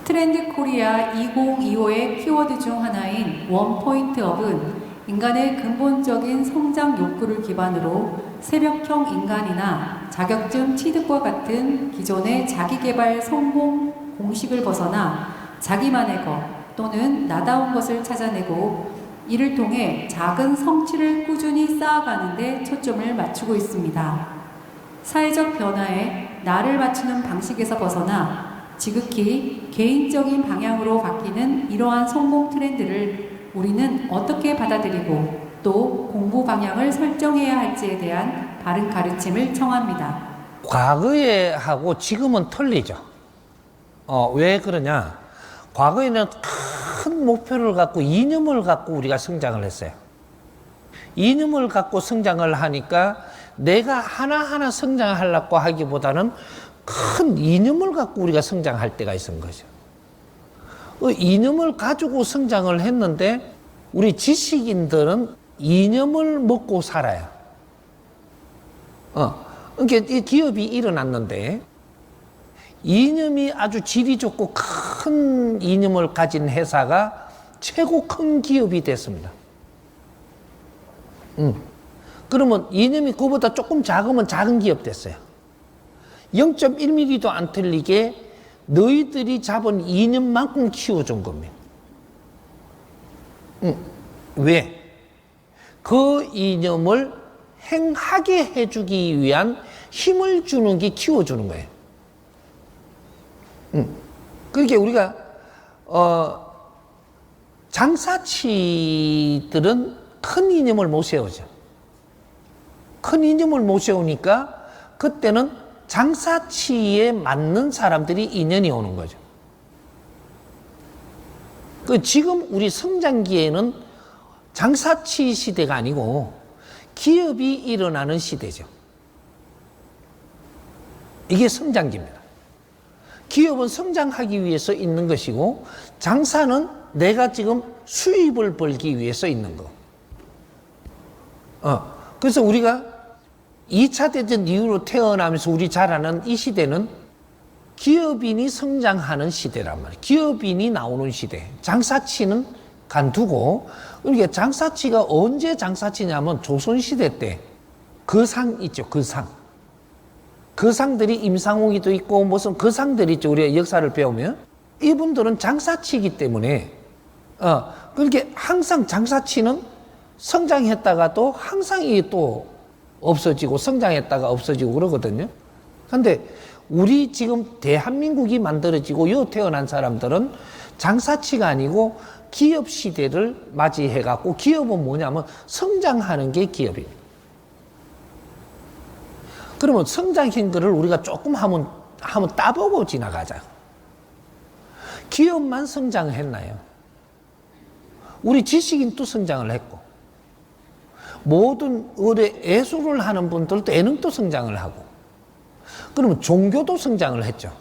트렌드 코리아 2025의 키워드 중 하나인 원포인트 업은 인간의 근본적인 성장 욕구를 기반으로 새벽형 인간이나 자격증 취득과 같은 기존의 자기개발 성공 공식을 벗어나 자기만의 것 또는 나다운 것을 찾아내고 이를 통해 작은 성취를 꾸준히 쌓아가는 데 초점을 맞추고 있습니다. 사회적 변화에 나를 맞추는 방식에서 벗어나 지극히 개인적인 방향으로 바뀌는 이러한 성공 트렌드를 우리는 어떻게 받아들이고 또 공부 방향을 설정해야 할지에 대한 바른 가르침을 청합니다. 과거에 하고 지금은 틀리죠. 왜 그러냐? 과거에는 큰 목표를 갖고 이념을 갖고 우리가 성장을 했어요. 이념을 갖고 성장을 하니까 내가 하나하나 성장하려고 하기보다는 큰 이념을 갖고 우리가 성장할 때가 있은 거죠. 이념을 가지고 성장을 했는데 우리 지식인들은 이념을 먹고 살아요. 그러니까 이 기업이 일어났는데 이념이 아주 질이 좋고 큰 이념을 가진 회사가 최고 큰 기업이 됐습니다. 그러면 이념이 그보다 조금 작으면 작은 기업 됐어요. 0.1mm도 안 틀리게 너희들이 잡은 이념만큼 키워준 겁니다. 왜? 그 이념을 행하게 해주기 위한 힘을 주는 게 키워주는 거예요. 그러니까 우리가 장사치들은 큰 이념을 못 세우죠. 큰 이념을 못 세우니까 그때는 장사치에 맞는 사람들이 인연이 오는 거죠. 지금 우리 성장기에는 장사치 시대가 아니고 기업이 일어나는 시대죠. 이게 성장기입니다. 기업은 성장하기 위해서 있는 것이고 장사는 내가 지금 수입을 벌기 위해서 있는 거. 그래서 우리가 2차 대전 이후로 태어나면서 우리 잘 아는 이 시대는 기업인이 성장하는 시대란 말이에요. 기업인이 나오는 시대. 장사치는 간두고, 그러니까 장사치가 언제 장사치냐면 조선시대 때 그 상 있죠, 그 상. 그 상들이 임상옥이도 있고 무슨 그 상들이 있죠. 우리가 역사를 배우면. 이분들은 장사치이기 때문에, 그러니까 항상 장사치는 성장했다가도 항상 이게 또 없어지고 성장했다가 없어지고 그러거든요. 근데 우리 지금 대한민국이 만들어지고 요 태어난 사람들은 장사치가 아니고 기업 시대를 맞이해 갖고 기업은 뭐냐면 성장하는 게 기업입니다. 그러면 성장한 거를 우리가 조금 한번 따보고 지나가자. 기업만 성장했나요? 우리 지식인도 성장을 했고 모든 의뢰 예술을 하는 분들도 예능도 성장을 하고 그러면 종교도 성장을 했죠.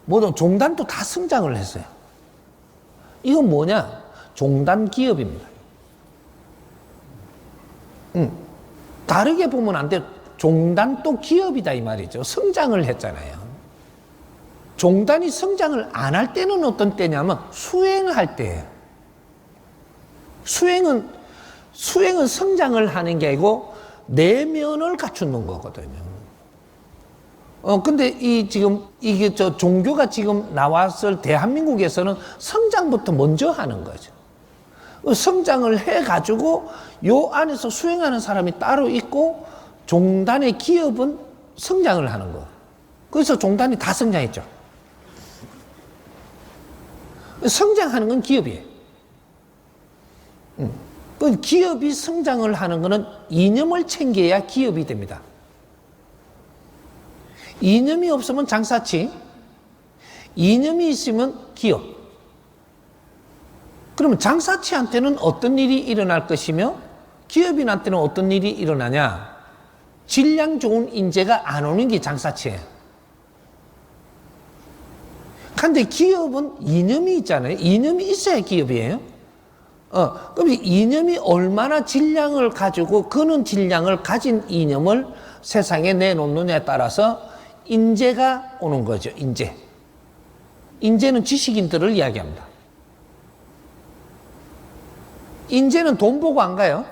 모든 종단도 다 성장을 했어요. 이건 뭐냐? 종단 기업입니다. 다르게 보면 안 돼요. 종단도 기업이다 이 말이죠. 성장을 했잖아요. 종단이 성장을 안 할 때는 어떤 때냐면 수행할 때예요. 수행은 성장을 하는 게 아니고 내면을 갖추는 거거든요. 근데 지금 이게 종교가 지금 나왔을 대한민국에서는 성장부터 먼저 하는 거죠. 성장을 해가지고 요 안에서 수행하는 사람이 따로 있고 종단의 기업은 성장을 하는 거. 그래서 종단이 다 성장했죠. 성장하는 건 기업이에요. 그 기업이 성장을 하는 것은 이념을 챙겨야 기업이 됩니다. 이념이 없으면 장사치, 이념이 있으면 기업. 그러면 장사치한테는 어떤 일이 일어날 것이며 기업인한테는 어떤 일이 일어나냐? 질량 좋은 인재가 안 오는 게 장사치예요. 근데 기업은 이념이 있잖아요. 이념이 있어야 기업이에요. 그럼 이념이 얼마나 질량을 가지고 그는 질량을 가진 이념을 세상에 내놓느냐에 따라서 인재가 오는 거죠. 인재. 인재는 지식인들을 이야기합니다. 인재는 돈 보고 안 가요.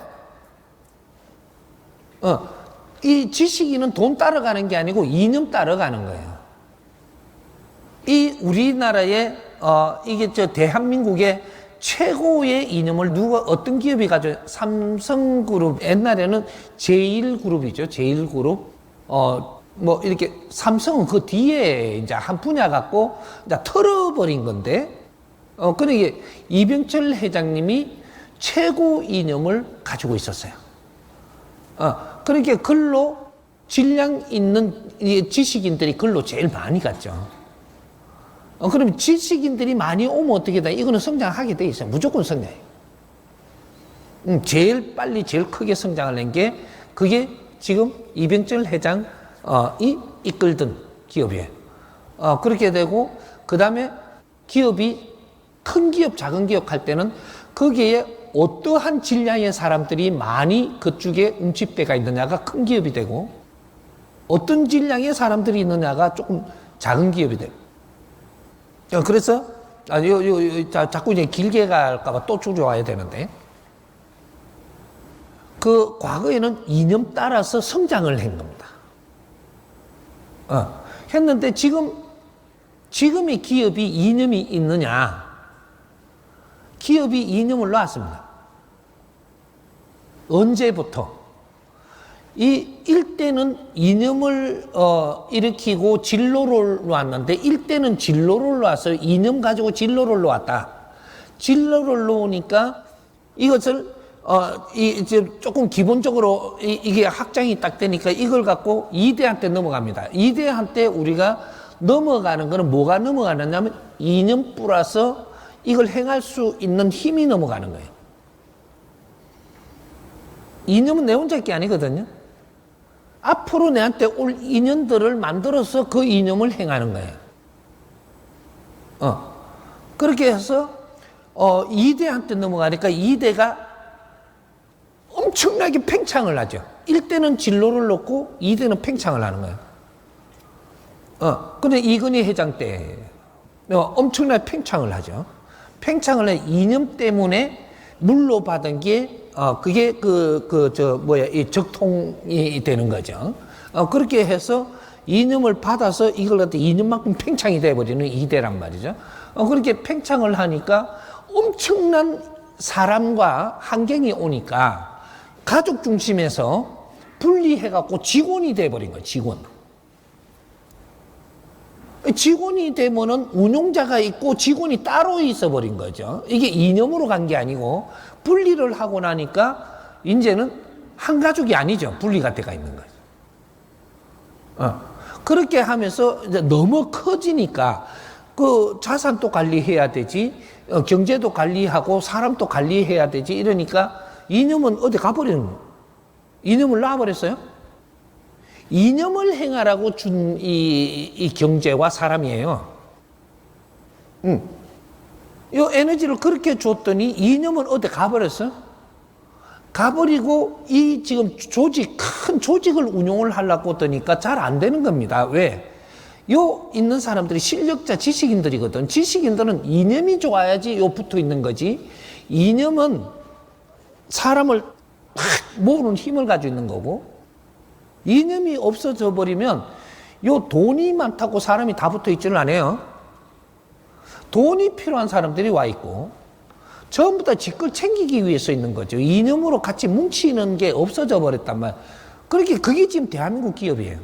이 지식인은 돈 따라가는 게 아니고 이념 따라가는 거예요. 이 우리나라의 이게 대한민국의 최고의 이념을 어떤 기업이 가져? 삼성그룹, 옛날에는 제일그룹이죠. 제일그룹. 뭐 이렇게 삼성은 그 뒤에 이제 한 분야 갖고 이제 털어버린 건데, 그러니까 이병철 회장님이 최고 이념을 가지고 있었어요. 그러니까 글로 질량 있는 지식인들이 글로 제일 많이 갔죠. 그럼 지식인들이 많이 오면 어떻게 돼? 이거는 성장하게 돼 있어요. 무조건 성장해요. 제일 빨리 제일 크게 성장을 낸 게 그게 지금 이병철 회장이 이끌던 기업이에요. 그렇게 되고 그 다음에 기업이 큰 기업, 작은 기업 할 때는 거기에 어떠한 질량의 사람들이 많이 그쪽에 움집대가 있느냐가 큰 기업이 되고 어떤 질량의 사람들이 있느냐가 조금 작은 기업이 되고 그래서 자꾸 이제 길게 갈까봐 또 줄여와야 되는데 그 과거에는 이념 따라서 성장을 한 겁니다. 했는데 지금의 기업이 이념이 있느냐? 기업이 이념을 놨습니다. 언제부터? 일대는 이념을 일으키고 진로를 놓았는데 일대는 진로를 놓아서 이념 가지고 진로를 놓았다. 진로를 놓으니까 이것을 이제 조금 기본적으로 이게 확장이 딱 되니까 이걸 갖고 이대한테 넘어갑니다. 이대한테 우리가 넘어가는 거는 뭐가 넘어가느냐면 이념 플러스 이걸 행할 수 있는 힘이 넘어가는 거예요. 이념은 내 혼자 게 아니거든요. 앞으로 내한테 올 인연들을 만들어서 그 이념을 행하는 거예요. 그렇게 해서 이대한테 넘어가니까 이대가 엄청나게 팽창을 하죠. 1대는 진로를 놓고 2대는 팽창을 하는 거예요. 근데 이건희 회장 때 엄청나게 팽창을 하죠. 팽창을 해 이념 때문에 물로받은 게 그게 이 적통이 되는 거죠. 그렇게 해서 이념을 받아서 이걸 갖다 이념만큼 팽창이 돼버리는 이대란 말이죠. 그렇게 팽창을 하니까 엄청난 사람과 환경이 오니까 가족 중심에서 분리해갖고 직원이 돼버린 거예요, 직원. 직원이 되면은 운용자가 있고 직원이 따로 있어 버린 거죠. 이게 이념으로 간 게 아니고 분리를 하고 나니까 이제는 한 가족이 아니죠. 분리가 돼가 있는 거죠. 그렇게 하면서 이제 너무 커지니까 그 자산도 관리해야 되지, 경제도 관리하고 사람도 관리해야 되지 이러니까 이념은 어디 가버리는 거예요. 이념을 놔버렸어요. 이념을 행하라고 준 이 경제와 사람이에요. 이 에너지를 그렇게 줬더니 이념은 어디 가버렸어? 가버리고 이 지금 큰 조직을 운용을 하려고 하니까 잘 안 되는 겁니다. 왜? 요 있는 사람들이 실력자 지식인들이거든. 지식인들은 이념이 좋아야지 요 붙어 있는 거지. 이념은 사람을 팍 모으는 힘을 가지고 있는 거고, 이념이 없어져 버리면 요 돈이 많다고 사람이 다 붙어 있지는 않아요. 돈이 필요한 사람들이 와 있고 전부 다 지 걸 챙기기 위해서 있는 거죠. 이념으로 같이 뭉치는 게 없어져 버렸단 말이에요. 그게 지금 대한민국 기업이에요.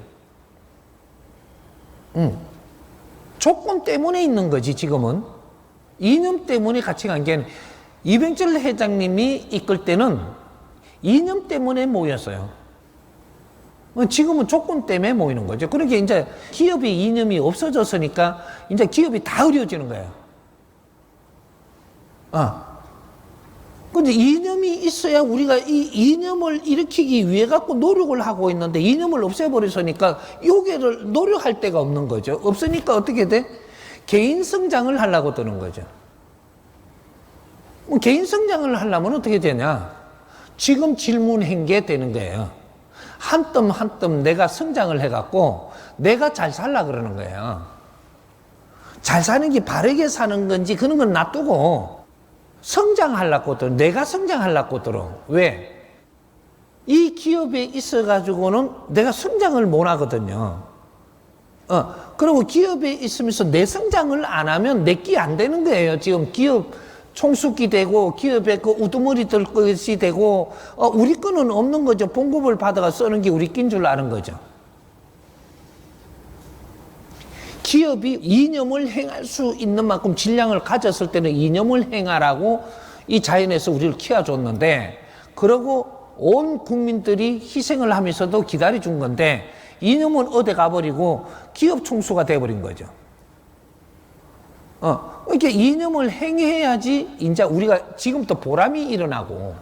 조건 때문에 있는 거지. 지금은 이념 때문에 같이 간 게 아니라, 이병철 회장님이 이끌 때는 이념 때문에 모였어요. 지금은 조건 때문에 모이는 거죠. 그러니까 이제 기업의 이념이 없어졌으니까 이제 기업이 다 어려워지는 거예요. 근데 이념이 있어야 우리가 이 이념을 일으키기 위해 갖고 노력을 하고 있는데 이념을 없애버렸으니까 요게를 노력할 데가 없는 거죠. 없으니까 어떻게 돼? 개인 성장을 하려고 드는 거죠. 개인 성장을 하려면 어떻게 되냐? 지금 질문한 게 되는 거예요. 한 뜸 한 뜸 내가 성장을 해갖고 내가 잘 살라 그러는 거예요. 잘 사는 게 바르게 사는 건지 그런 건 놔두고 성장하려고 들어. 내가 성장하려고 들어. 왜? 이 기업에 있어가지고는 내가 성장을 못 하거든요. 그리고 기업에 있으면서 내 성장을 안 하면 내 끼 안 되는 거예요. 지금 기업 총수기 되고 기업에 그 우두머리 들 것이 되고 우리 거는 없는 거죠. 봉급을 받아가 쓰는 게 우리 끼인 줄 아는 거죠. 기업이 이념을 행할 수 있는 만큼 질량을 가졌을 때는 이념을 행하라고 이 자연에서 우리를 키워줬는데, 그러고 온 국민들이 희생을 하면서도 기다려준 건데 이념은 어디 가버리고 기업 총수가 돼버린 거죠. 이렇게 이념을 행해야지 이제 우리가 지금부터 보람이 일어나고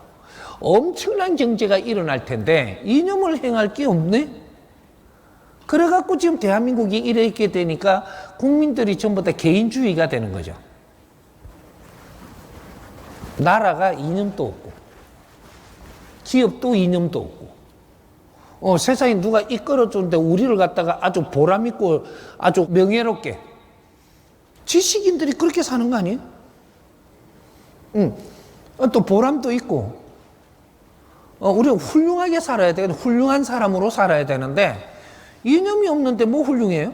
엄청난 경제가 일어날 텐데 이념을 행할 게 없네? 그래갖고 지금 대한민국이 이렇게 되니까 국민들이 전부 다 개인주의가 되는 거죠. 나라가 이념도 없고 기업도 이념도 없고 세상에 누가 이끌어주는데 우리를 갖다가 아주 보람있고 아주 명예롭게 지식인들이 그렇게 사는 거 아니에요? 또 보람도 있고 우리가 훌륭하게 살아야 되거든. 훌륭한 사람으로 살아야 되는데 이념이 없는데 뭐 훌륭해요?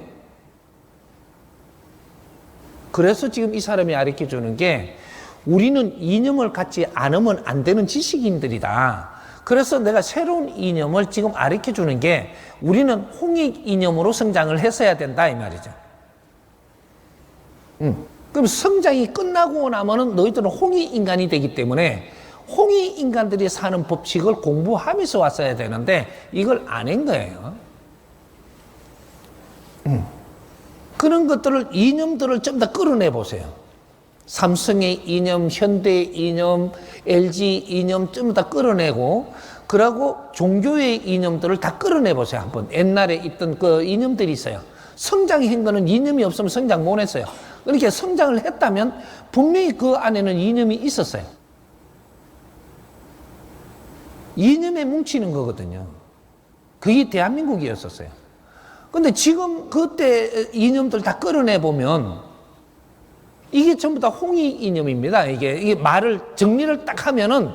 그래서 지금 이 사람이 가르쳐 주는 게 우리는 이념을 갖지 않으면 안 되는 지식인들이다. 그래서 내가 새로운 이념을 지금 가르쳐 주는 게 우리는 홍익 이념으로 성장을 했어야 된다 이 말이죠. 그럼 성장이 끝나고 나면은 너희들은 홍익 인간이 되기 때문에 홍익 인간들이 사는 법칙을 공부하면서 왔어야 되는데 이걸 안 한 거예요. 그런 것들을 이념들을 좀 더 끌어내 보세요. 삼성의 이념, 현대의 이념, LG 이념 좀 더 끌어내고 그러고 종교의 이념들을 다 끌어내 보세요. 한번 옛날에 있던 그 이념들이 있어요. 성장한 거는 이념이 없으면 성장 못 했어요. 그렇게 성장을 했다면 분명히 그 안에는 이념이 있었어요. 이념에 뭉치는 거거든요. 그게 대한민국이었었어요. 근데 지금 그때 이념들 다 끌어내보면 이게 전부 다 홍익 이념입니다. 이게 말을 정리를 딱 하면은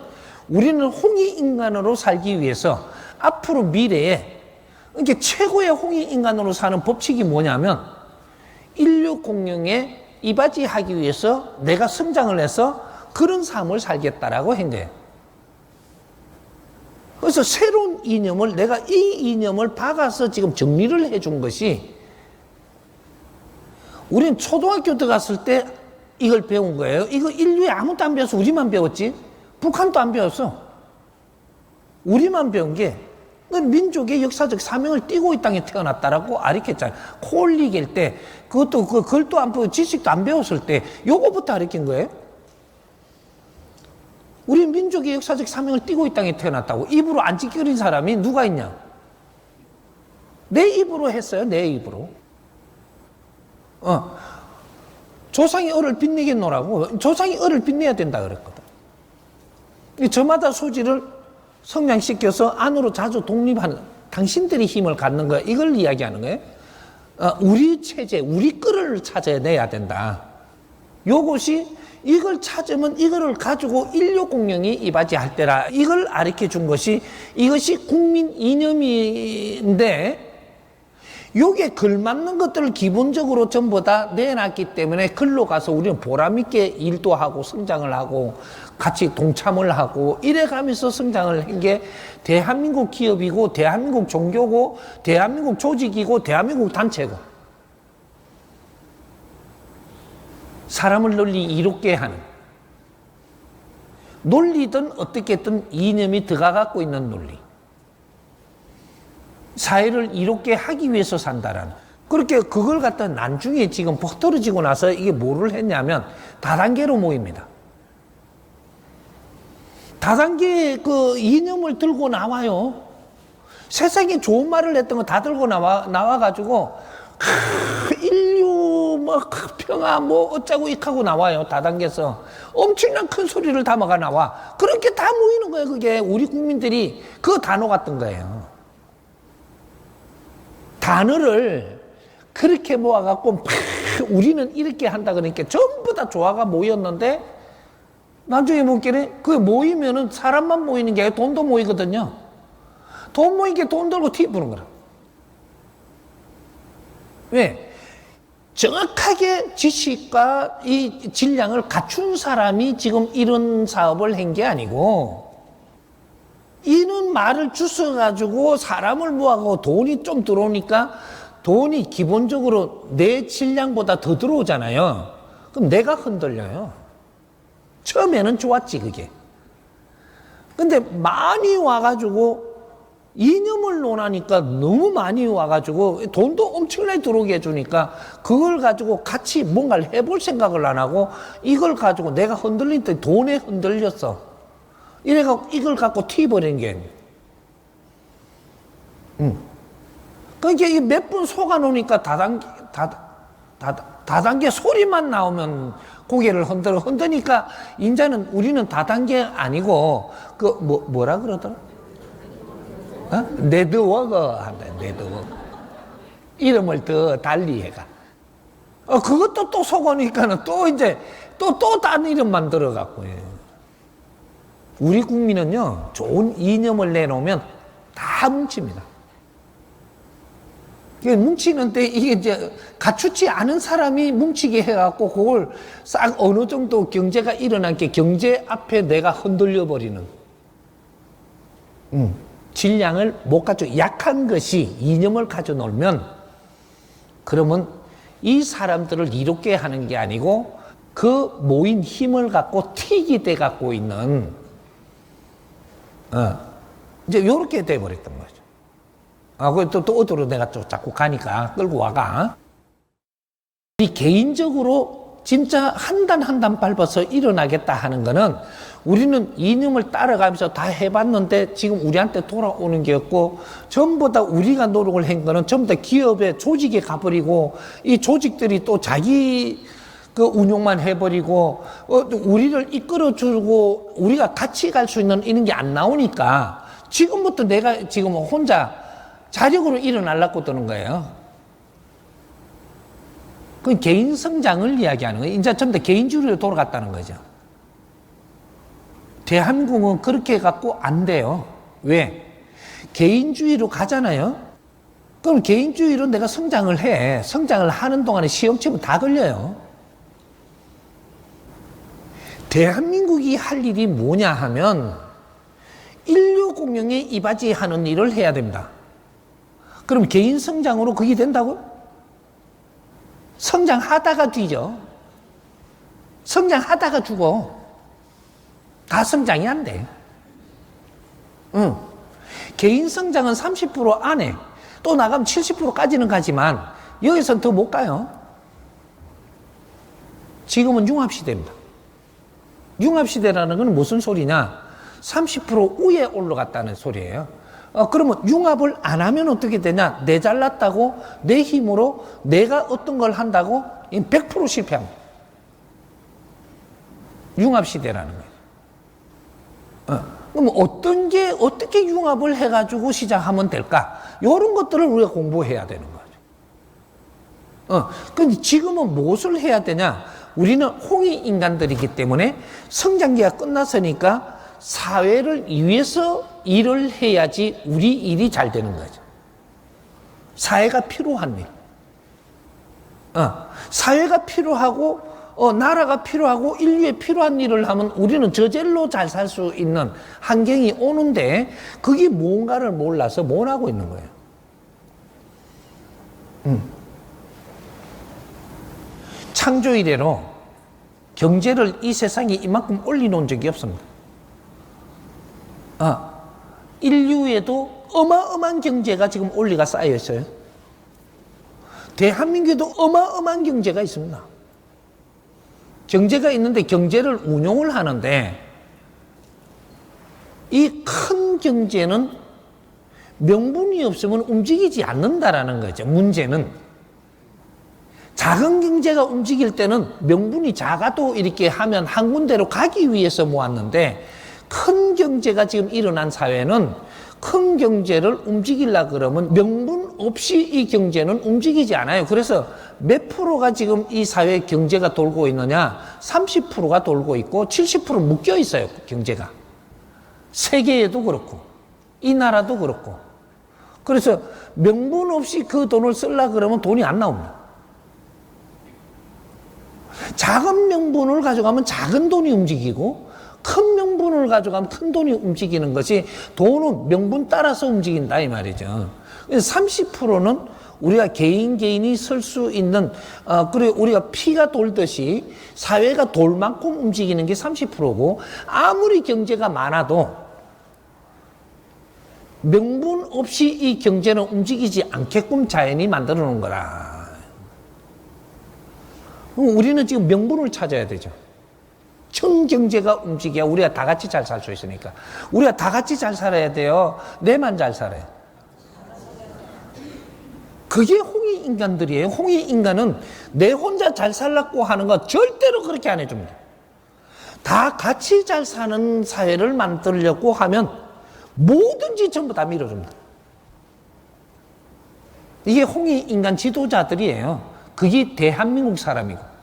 우리는 홍익 인간으로 살기 위해서 앞으로 미래에 이게 최고의 홍익 인간으로 사는 법칙이 뭐냐면 인류 공룡에 이바지하기 위해서 내가 성장을 해서 그런 삶을 살겠다라고 한 거예요. 그래서 새로운 이념을 내가 이 이념을 박아서 지금 정리를 해준 것이 우리는 초등학교 들어갔을 때 이걸 배운 거예요. 이거 인류에 아무도 안 배워서 우리만 배웠지 북한도 안 배웠어. 우리만 배운 게 민족의 역사적 사명을 띠고 이 땅에 태어났다라고 가르쳤잖아요. 콜리겔 때 그것도 글도 안 배우고 지식도 안 배웠을 때 요거부터 가르친 거예요. 우리 민족의 역사적 사명을 띠고 이 땅에 태어났다고. 입으로 안 찌끄린 사람이 누가 있냐? 내 입으로 했어요. 내 입으로. 조상의 얼을 빛내겠노라고. 조상의 얼을 빛내야 된다 그랬거든. 저마다 소질을 성장시켜서 안으로 자주 독립하는 당신들이 힘을 갖는 거야. 이걸 이야기하는 거예요. 우리 체제, 우리 거를 찾아내야 된다. 요것이 이걸 찾으면 이거를 가지고 인류 공룡이 이바지할 때라. 이걸 가르쳐 준 것이 이것이 국민 이념인데 요게 걸맞는 것들을 기본적으로 전부 다 내놨기 때문에 글로 가서 우리는 보람있게 일도 하고 성장을 하고 같이 동참을 하고 이래가면서 성장을 한 게 대한민국 기업이고 대한민국 종교고 대한민국 조직이고 대한민국 단체고 사람을 널리 이롭게 하는 논리든 어떻게든 이념이 들어가 갖고 있는 논리. 사회를 이롭게 하기 위해서 산다라는. 그렇게 그걸 갖다 나중에 지금 퍼떨어지고 나서 이게 뭐를 했냐면 다단계로 모입니다. 다단계 그 이념을 들고 나와요. 세상에 좋은 말을 했던 거 다 들고 나와가지고 인류 뭐 평화 뭐 어쩌고 이하고 나와요. 다단계에서 엄청난 큰 소리를 담아가 나와. 그렇게 다 모이는 거예요. 그게 우리 국민들이 그 단어 같은 거예요. 단어를 그렇게 모아갖고 막 우리는 이렇게 한다 그러니까 전부 다 조화가 모였는데 나중에 보기에는 그 모이면은 사람만 모이는 게 아니라 돈도 모이거든요. 돈 모이게 돈 들고 티 부는 거라. 왜? 정확하게 지식과 이 질량을 갖춘 사람이 지금 이런 사업을 한 게 아니고, 이런 말을 주워가지고 사람을 모아가고 돈이 좀 들어오니까 돈이 기본적으로 내 질량보다 더 들어오잖아요. 그럼 내가 흔들려요. 처음에는 좋았지, 그게. 근데 많이 와가지고 이념을 논하니까 너무 많이 와가지고 돈도 엄청나게 들어오게 해주니까 그걸 가지고 같이 뭔가를 해볼 생각을 안 하고 이걸 가지고 내가 흔들릴 때 돈에 흔들렸어. 이래갖고 이걸 갖고 튀어버린 게. 그러니까 몇 분 속아놓으니까 다단계 소리만 나오면 고개를 흔드니까 인자는 우리는 다단계 아니고 뭐라 그러더라? 네트워크 한다. 네트워크. 이름을 더 달리 해가. 그것도 또 속아놓으니까는 또 이제 또 다른 이름 만들어갖고. 예. 우리 국민은요, 좋은 이념을 내놓으면 다 뭉칩니다. 뭉치는데 이게 이제 갖추지 않은 사람이 뭉치게 해갖고 그걸 싹 어느 정도 경제가 일어난 게 경제 앞에 내가 흔들려 버리는. 질량을 못 가져 약한 것이 이념을 가져 놀면 그러면 이 사람들을 이롭게 하는 게 아니고 그 모인 힘을 갖고 틱이 돼 갖고 있는 이제 요렇게 돼 버렸던 거죠. 또 어디로 내가 또 자꾸 가니까 끌고 와가. 이 개인적으로 진짜 한 단 한 단 밟아서 일어나겠다 하는 거는 우리는 이념을 따라가면서 다 해봤는데 지금 우리한테 돌아오는 게 없고 전부 다 우리가 노력을 한 거는 전부 다 기업의 조직에 가버리고 이 조직들이 또 자기 그 운용만 해버리고 우리를 이끌어주고 우리가 같이 갈 수 있는 이런 게 안 나오니까 지금부터 내가 지금 혼자 자력으로 일어나려고 드는 거예요. 그 개인 성장을 이야기하는 거예요. 이제 전부 다 개인주의로 돌아갔다는 거죠. 대한민국은 그렇게 해갖고 안 돼요. 왜? 개인주의로 가잖아요. 그럼 개인주의로 내가 성장을 해. 성장을 하는 동안에 시험치면 다 걸려요. 대한민국이 할 일이 뭐냐 하면 인류 공영에 이바지하는 일을 해야 됩니다. 그럼 개인 성장으로 그게 된다고? 성장하다가 뒤져. 성장하다가 죽어. 다 성장이 안 돼. 개인 성장은 30% 안에 또 나가면 70%까지는 가지만 여기서는 더 못 가요. 지금은 융합시대입니다. 융합시대라는 건 무슨 소리냐? 30% 위에 올라갔다는 소리예요. 그러면 융합을 안 하면 어떻게 되냐? 내 잘났다고 내 힘으로 내가 어떤 걸 한다고 100% 실패합니다. 융합시대라는 거예요. 그럼 어떻게 융합을 해가지고 시작하면 될까? 이런 것들을 우리가 공부해야 되는 거죠. 근데 지금은 무엇을 해야 되냐? 우리는 홍익 인간들이기 때문에 성장기가 끝났으니까 사회를 위해서 일을 해야지 우리 일이 잘 되는 거죠. 사회가 필요한 일. 사회가 필요하고 나라가 필요하고 인류에 필요한 일을 하면 우리는 저절로 잘 살 수 있는 환경이 오는데 그게 뭔가를 몰라서 못 하고 있는 거예요. 창조 이래로 경제를 이 세상에 이만큼 올려놓은 적이 없습니다. 인류에도 어마어마한 경제가 지금 올리가 쌓여 있어요. 대한민국에도 어마어마한 경제가 있습니다. 경제가 있는데 경제를 운용을 하는데 이 큰 경제는 명분이 없으면 움직이지 않는다라는 거죠. 문제는 작은 경제가 움직일 때는 명분이 작아도 이렇게 하면 한 군데로 가기 위해서 모았는데 큰 경제가 지금 일어난 사회는 큰 경제를 움직이려고 그러면 명분 없이 이 경제는 움직이지 않아요. 그래서 몇 프로가 지금 이 사회 경제가 돌고 있느냐? 30%가 돌고 있고 70% 묶여 있어요, 경제가. 세계에도 그렇고 이 나라도 그렇고. 그래서 명분 없이 그 돈을 쓰려고 그러면 돈이 안 나옵니다. 작은 명분을 가져가면 작은 돈이 움직이고 큰 명분을 가져가면 큰 돈이 움직이는 것이, 돈은 명분 따라서 움직인다 이 말이죠. 30%는 우리가 개인이 쓸 수 있는, 그리고 우리가 피가 돌듯이 사회가 돌 만큼 움직이는 게 30%고, 아무리 경제가 많아도 명분 없이 이 경제는 움직이지 않게끔 자연이 만들어 놓은 거라. 우리는 지금 명분을 찾아야 되죠. 전 경제가 움직여야 우리가 다 같이 잘 살 수 있으니까. 우리가 다 같이 잘 살아야 돼요? 내만 잘 살아요? 그게 홍익인간들이에요. 홍익인간은 내 혼자 잘 살라고 하는 거 절대로 그렇게 안 해줍니다. 다 같이 잘 사는 사회를 만들려고 하면 뭐든지 전부 다 밀어줍니다. 이게 홍익인간 지도자들이에요. 그게 대한민국 사람이고.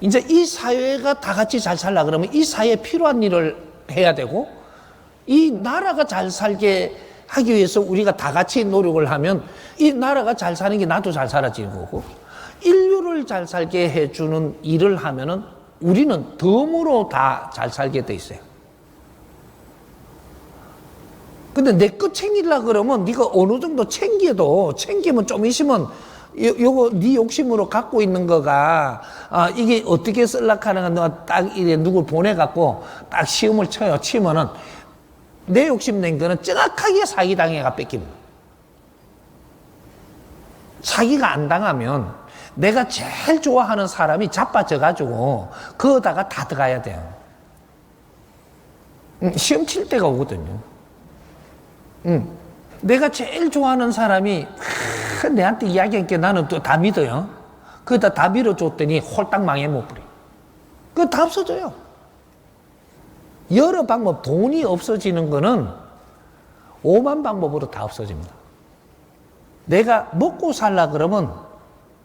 이제 이 사회가 다 같이 잘 살라 그러면 이 사회에 필요한 일을 해야 되고, 이 나라가 잘 살게 하기 위해서 우리가 다 같이 노력을 하면 이 나라가 잘 사는 게 나도 잘 살아지는 거고, 인류를 잘 살게 해주는 일을 하면은 우리는 덤으로 다 잘 살게 돼 있어요. 근데 내 거 챙기려고 그러면 네가 어느 정도 챙기면 좀 있으면 요거 네 욕심으로 갖고 있는 거가, 이게 어떻게 쓰려고 하는 건 딱 이래 누굴 보내갖고 딱 시험을 치면은 내 욕심 낸 거는 정확하게 사기당해가 뺏깁니다. 사기가 안 당하면 내가 제일 좋아하는 사람이 자빠져가지고 그거다가 다 들어가야 돼요. 시험 칠 때가 오거든요. 내가 제일 좋아하는 사람이 내한테 이야기하니까 나는 또 다 믿어요. 그거다 다 밀어줬더니 홀딱 망해 못 버려. 그거 다 없어져요. 여러 방법, 돈이 없어지는 거는 오만 방법으로 다 없어집니다. 내가 먹고 살라 그러면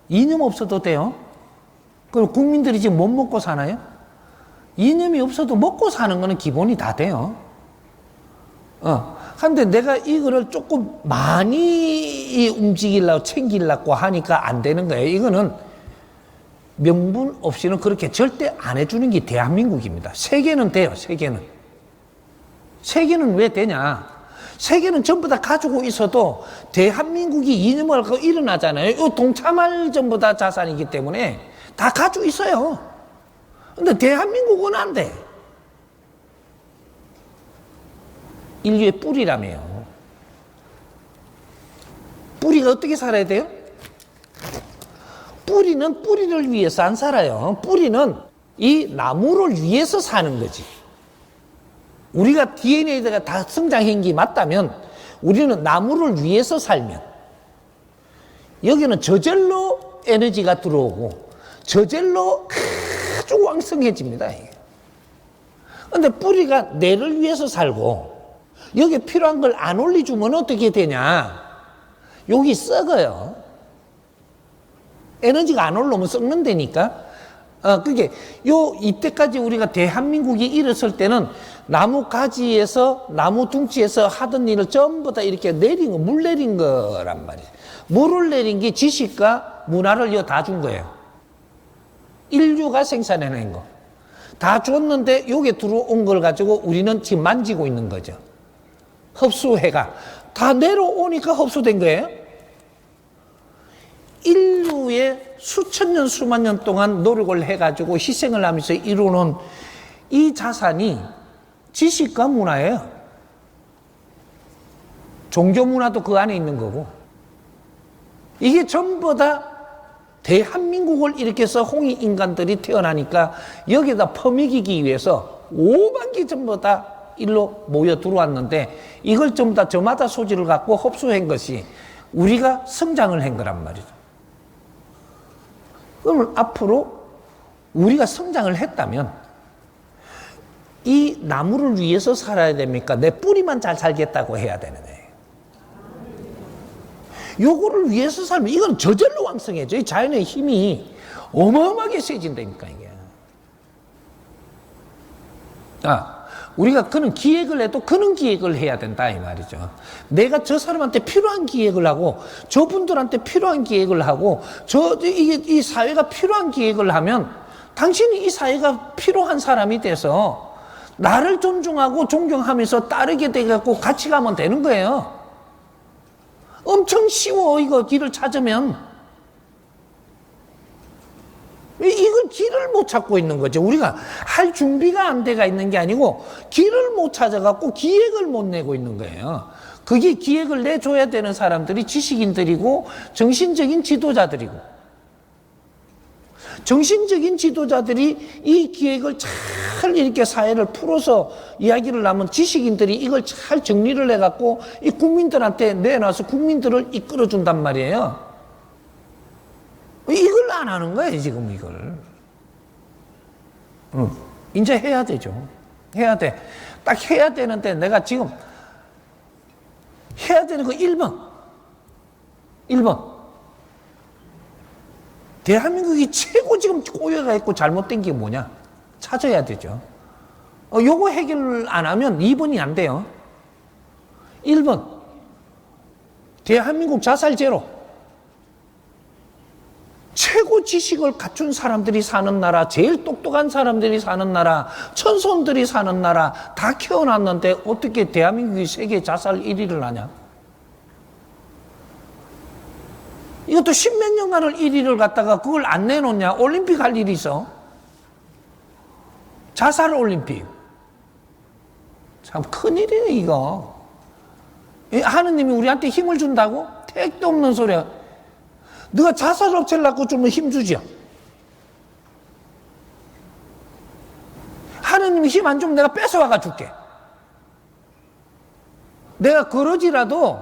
이념 없어도 돼요. 그럼 국민들이 지금 못 먹고 사나요? 이념이 없어도 먹고 사는 거는 기본이 다 돼요. 근데 내가 이거를 조금 많이 움직이려고 챙기려고 하니까 안 되는 거예요. 이거는 명분 없이는 그렇게 절대 안 해주는 게 대한민국입니다. 세계는 돼요, 세계는. 세계는 왜 되냐? 세계는 전부 다 가지고 있어도 대한민국이 이념을 갖고 일어나잖아요. 이 동참할 전부 다 자산이기 때문에 다 가지고 있어요. 근데 대한민국은 안 돼. 인류의 뿌리라며요. 뿌리가 어떻게 살아야 돼요? 뿌리는 뿌리를 위해서 안 살아요. 뿌리는 이 나무를 위해서 사는 거지. 우리가 DNA가 다 성장한 게 맞다면 우리는 나무를 위해서 살면, 여기는 저절로 에너지가 들어오고 저절로 아주 왕성해집니다. 그런데 뿌리가 내를 위해서 살고 여기에 필요한 걸 안 올려주면 어떻게 되냐? 여기 썩어요. 에너지가 안 올라오면 썩는다니까. 그게 이때까지 우리가 대한민국이 일었을 때는 나무 가지에서, 나무 둥치에서 하던 일을 전부 다 이렇게 내린 거, 물 내린 거란 말이에요. 물을 내린 게 지식과 문화를 다 준 거예요. 인류가 생산해낸 거. 다 줬는데 여기에 들어온 걸 가지고 우리는 지금 만지고 있는 거죠. 흡수해가. 다 내려오니까 흡수된 거예요. 인류의 수천 년, 수만 년 동안 노력을 해가지고 희생을 하면서 이루는 이 자산이 지식과 문화예요. 종교 문화도 그 안에 있는 거고. 이게 전부 다 대한민국을 일으켜서 홍익인간들이 태어나니까 여기다 퍼먹이기 위해서 5만 개 전부 다 일로 모여 들어왔는데, 이걸 전부 다 저마다 소질을 갖고 흡수한 것이 우리가 성장을 한 거란 말이죠. 그러면 앞으로 우리가 성장을 했다면 이 나무를 위해서 살아야 됩니까? 내 뿌리만 잘 살겠다고 해야 되는 거예요. 요거를 위해서 살면 이건 저절로 왕성해져. 이 자연의 힘이 어마어마하게 세진다니까, 이게. 우리가 그런 기획을 해도 그런 기획을 해야 된다, 이 말이죠. 내가 저 사람한테 필요한 기획을 하고, 저분들한테 필요한 기획을 하고, 이 사회가 필요한 기획을 하면, 당신이 이 사회가 필요한 사람이 돼서, 나를 존중하고 존경하면서 따르게 돼갖고 같이 가면 되는 거예요. 엄청 쉬워, 이거 길을 찾으면. 이건 길을 못 찾고 있는 거죠. 우리가 할 준비가 안 돼가 있는 게 아니고 길을 못 찾아갖고 기획을 못 내고 있는 거예요. 그게 기획을 내줘야 되는 사람들이 지식인들이고 정신적인 지도자들이고, 정신적인 지도자들이 이 기획을 잘 이렇게 사회를 풀어서 이야기를 하면 지식인들이 이걸 잘 정리를 해갖고 이 국민들한테 내놔서 국민들을 이끌어준단 말이에요. 이걸 안 하는 거예요, 지금 이걸. 이제 해야 되죠. 해야 돼. 딱 해야 되는데 내가 지금 해야 되는 거 1번. 대한민국이 최고 지금 꼬여가 있고 잘못된 게 뭐냐? 찾아야 되죠. 요거 해결 안 하면 2번이 안 돼요. 1번. 대한민국 자살 제로. 최고 지식을 갖춘 사람들이 사는 나라, 제일 똑똑한 사람들이 사는 나라, 천손들이 사는 나라 다 키워놨는데 어떻게 대한민국이 세계 자살 1위를 하냐? 이것도 10몇 년간을 1위를 갖다가 그걸 안 내놓냐? 올림픽 할 일이 있어. 자살 올림픽. 참 큰일이네, 이거. 하느님이 우리한테 힘을 준다고? 택도 없는 소리야. 너가 자살 업체를 갖고 좀 힘 주지요. 하느님이 힘 안 주면 내가 뺏어와가 줄게. 내가 그러지라도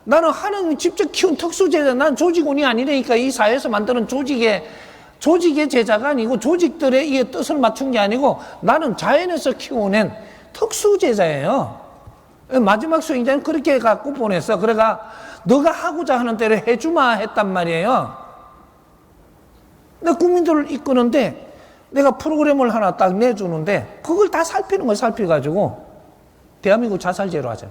나는 하느님이 직접 키운 특수제자, 난 조직원이 아니라니까. 이 사회에서 만드는 조직의 제자가 아니고 조직들의 이 뜻을 맞춘 게 아니고 나는 자연에서 키워낸 특수제자예요. 마지막 수행자는 그렇게 해갖고 보냈어. 그래가 너가 하고자 하는 대로 해주마 했단 말이에요. 내가 국민들을 이끄는데 내가 프로그램을 하나 딱 내주는데 그걸 다 살피는 거야. 살펴가지고 대한민국 자살제로 하자.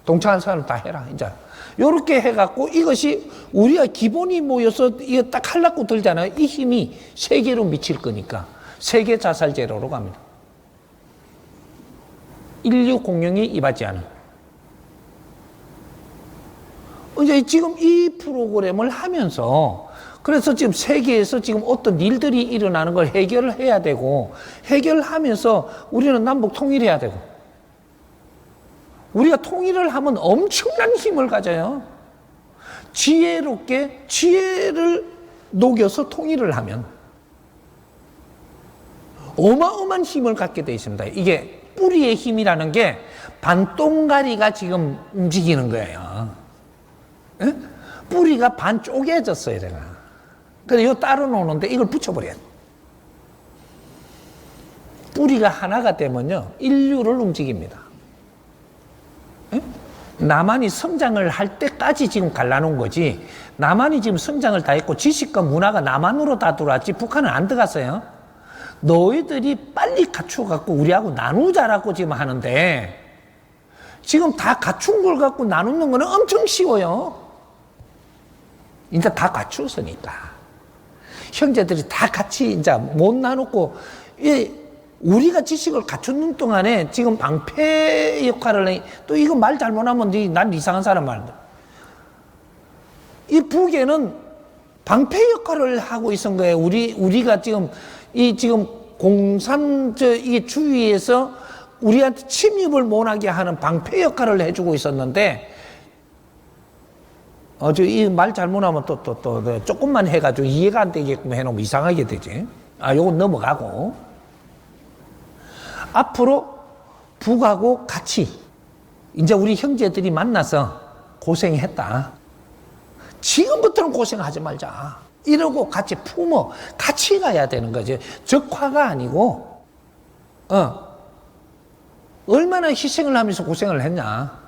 동참한 사람 다 해라. 이제 요렇게 해갖고 이것이 우리가 기본이 모여서 이거 딱 하려고 들잖아요. 이 힘이 세계로 미칠 거니까 세계 자살제로로 갑니다. 인류 공룡이 임하지 않은. 이제 지금 이 프로그램을 하면서 그래서 지금 세계에서 지금 어떤 일들이 일어나는 걸 해결을 해야 되고 해결하면서 우리는 남북 통일해야 되고 우리가 통일을 하면 엄청난 힘을 가져요. 지혜롭게 지혜를 녹여서 통일을 하면 어마어마한 힘을 갖게 되어 있습니다. 이게 뿌리의 힘이라는 게 반동가리가 지금 움직이는 거예요. 에? 뿌리가 반 쪼개졌어요, 제가. 그래서 이거 따로 놓는데 이걸 붙여버려요. 뿌리가 하나가 되면요, 인류를 움직입니다. 에? 남한이 성장을 할 때까지 지금 갈라놓은 거지, 남한이 지금 성장을 다 했고, 지식과 문화가 남한으로 다 들어왔지, 북한은 안 들어갔어요. 너희들이 빨리 갖춰갖고 우리하고 나누자라고 지금 하는데, 지금 다 갖춘 걸 갖고 나누는 거는 엄청 쉬워요. 이제 다 갖추었으니까. 형제들이 다 같이 이제 못 나누고, 우리가 지식을 갖추는 동안에 지금 방패 역할을 해. 또 이거 말 잘못하면 난 이상한 사람 말인데. 이 북에는 방패 역할을 하고 있었던 거예요. 우리가 지금 지금 이게 주위에서 우리한테 침입을 못하게 하는 방패 역할을 해주고 있었는데, 이 말 잘못하면 또 조금만 해가지고 이해가 안 되게끔 해놓으면 이상하게 되지. 요건 넘어가고. 앞으로 북하고 같이, 이제 우리 형제들이 만나서 고생했다. 지금부터는 고생하지 말자. 이러고 같이 품어. 같이 가야 되는 거지. 적화가 아니고, 얼마나 희생을 하면서 고생을 했냐.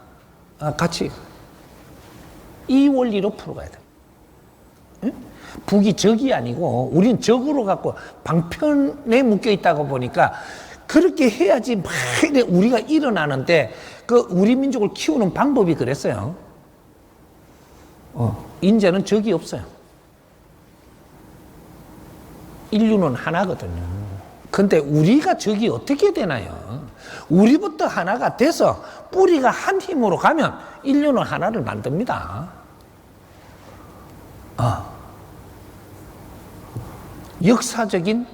같이. 이 원리로 풀어가야 돼. 응? 북이 적이 아니고 우리는 적으로 갖고 방편에 묶여 있다고 보니까 그렇게 해야지 막 우리가 일어나는데 그 우리 민족을 키우는 방법이 그랬어요. 이제는 적이 없어요. 인류는 하나거든요. 근데 우리가 적이 어떻게 되나요? 우리부터 하나가 돼서 뿌리가 한 힘으로 가면 인류는 하나를 만듭니다. 역사적인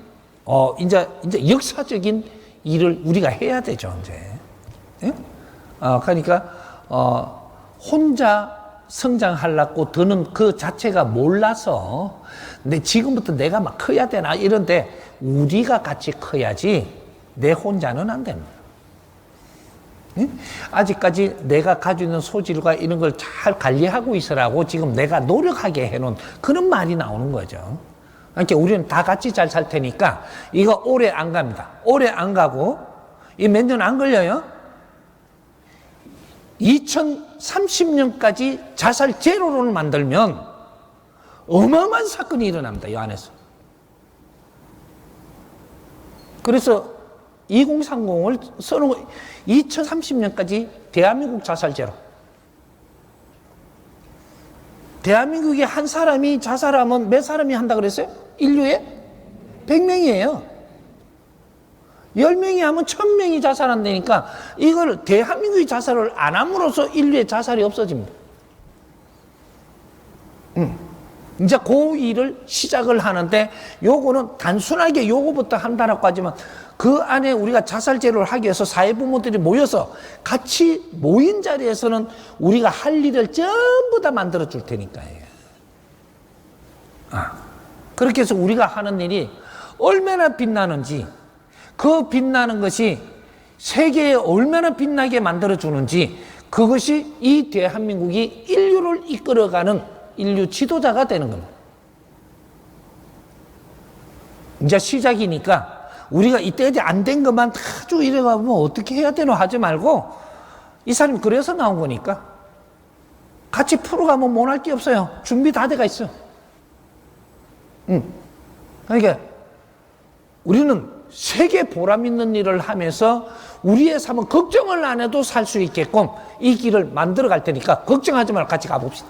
이제 역사적인 일을 우리가 해야 되죠, 이제. 예? 그러니까 혼자 성장하려고 드는 그 자체가 몰라서 지금부터 내가 막 커야 되나 이런데 우리가 같이 커야지 내 혼자는 안 됩니다. 예? 아직까지 내가 가지고 있는 소질과 이런 걸 잘 관리하고 있으라고 지금 내가 노력하게 해놓은 그런 말이 나오는 거죠. 그러니까 우리는 다 같이 잘 살 테니까 이거 오래 안 갑니다. 오래 안 가고 이 몇 년 안 걸려요. 2030년까지 자살 제로를 만들면 어마어마한 사건이 일어납니다. 이 안에서. 그래서 2030을 써놓은 2030년까지 대한민국 자살 제로. 대한민국에 한 사람이 자살하면 몇 사람이 한다 그랬어요? 인류에? 100명이에요. 10명이 하면 1000명이 자살한다니까 이걸 대한민국이 자살을 안 함으로써 인류의 자살이 없어집니다. 이제 그 일을 시작을 하는데 요거는 단순하게 요거부터 한다라고 하지만 그 안에 우리가 자살 제로를 하기 위해서 사회부모들이 모여서 같이 모인 자리에서는 우리가 할 일을 전부 다 만들어 줄 테니까요. 그렇게 해서 우리가 하는 일이 얼마나 빛나는지 그 빛나는 것이 세계에 얼마나 빛나게 만들어 주는지 그것이 이 대한민국이 인류를 이끌어가는 인류 지도자가 되는 겁니다. 이제 시작이니까 우리가 이때까지 안 된 것만 쭉 이래가면 어떻게 해야 되노 하지 말고 이 사람이 그래서 나온 거니까 같이 풀어가면 못할 게 없어요. 준비 다 돼가 있어. 그러니까 우리는 세계 보람 있는 일을 하면서 우리의 삶은 걱정을 안 해도 살 수 있게끔 이 길을 만들어 갈 테니까 걱정하지 말고 같이 가봅시다.